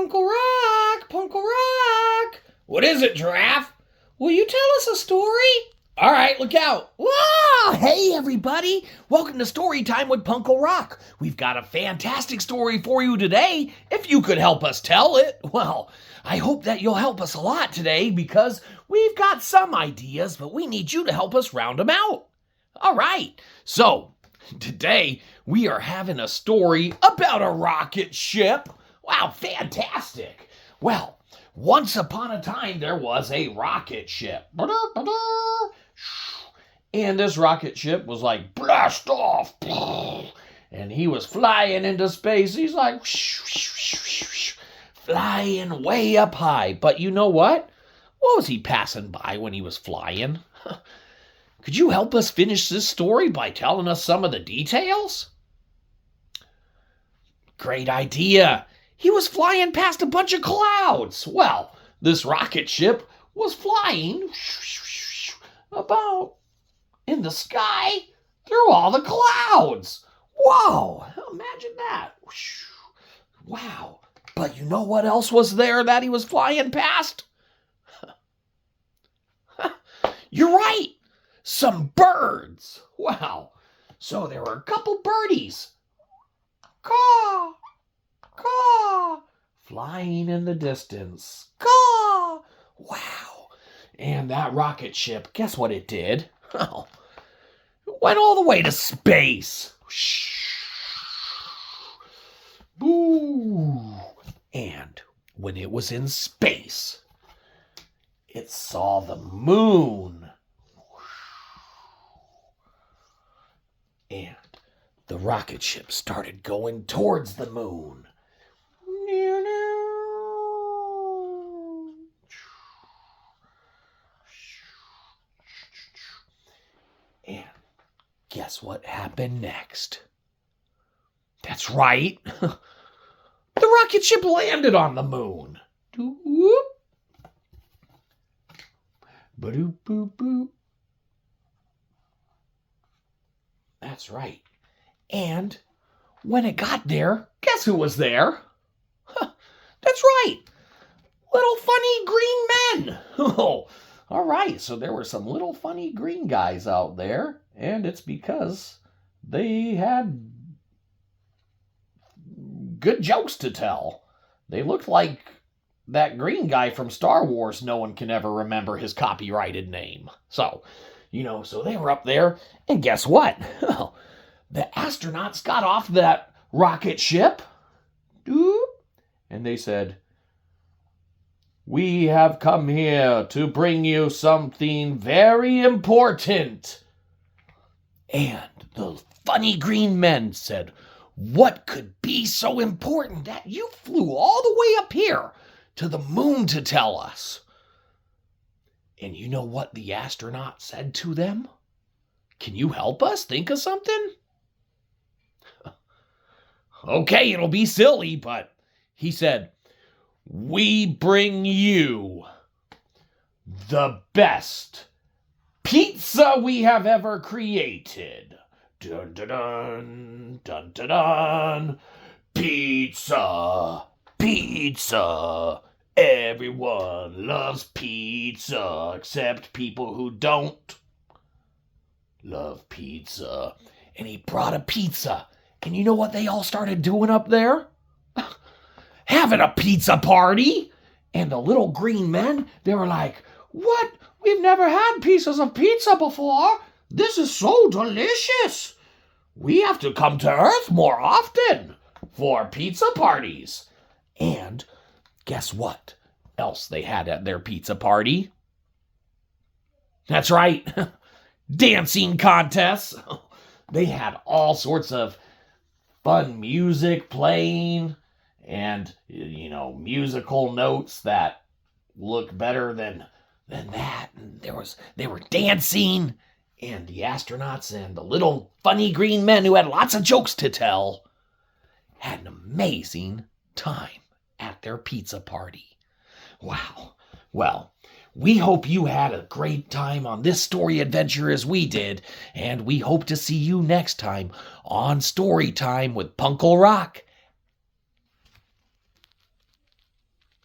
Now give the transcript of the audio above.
PuNkLe RoK, PuNkLe RoK. What is it, Giraffe? Will you tell us a story? All right, look out. Whoa! Hey, everybody. Welcome to Story Time with PuNkLe RoK. We've got a fantastic story for you today. If you could help us tell it, well, I hope that you'll help us a lot today because we've got some ideas, but we need you to help us round them out. All right, so today we are having a story about a rocket ship. Wow, fantastic. Well, once upon a time there was a rocket ship. And this rocket ship was like, blast off. And he was flying into space. He's like, flying way up high. But you know what? What was he passing by when he was flying? Could you help us finish this story by telling us some of the details? Great idea. He was flying past a bunch of clouds. Well, this rocket ship was flying about in the sky through all the clouds. Whoa, imagine that. Wow. But you know what else was there that he was flying past? You're right. Some birds. Wow. So there were a couple birdies. Caw, caw, flying in the distance. Caw. Wow. And that rocket ship, guess what it did? Oh, it went all the way to space. Boo. And when it was in space, it saw the moon. And the rocket ship started going towards the moon. And guess what happened next? That's right. The rocket ship landed on the moon. Doop. Ba-doop, boop, boop. That's right. And when it got there, guess who was there? That's right. Little funny green men. Oh, all right. So there were some little funny green guys out there, and it's because they had good jokes to tell. They looked like that green guy from Star Wars. No one can ever remember his copyrighted name. So, so they were up there, and guess what? The astronauts got off that rocket ship, and they said, "We have come here to bring you something very important." And the funny green men said, "What could be so important that you flew all the way up here to the moon to tell us?" And you know what the astronaut said to them? Can you help us think of something? Okay, it'll be silly, but he said, "We bring you the best pizza we have ever created." Dun, dun, dun, dun, dun, dun. Pizza, pizza. Everyone loves pizza, except people who don't love pizza. And he brought a pizza. And you know what they all started doing up there? Having a pizza party. And the little green men, they were like, "What? We've never had pieces of pizza before. This is so delicious. We have to come to Earth more often for pizza parties." And guess what else they had at their pizza party? That's right. Dancing contests. They had all sorts of fun music playing and, musical notes that look better than that. And they were dancing, and the astronauts and the little funny green men who had lots of jokes to tell had an amazing time at their pizza party. Wow. Well, we hope you had a great time on this story adventure as we did, and we hope to see you next time on Story Time with PuNkLe RoK.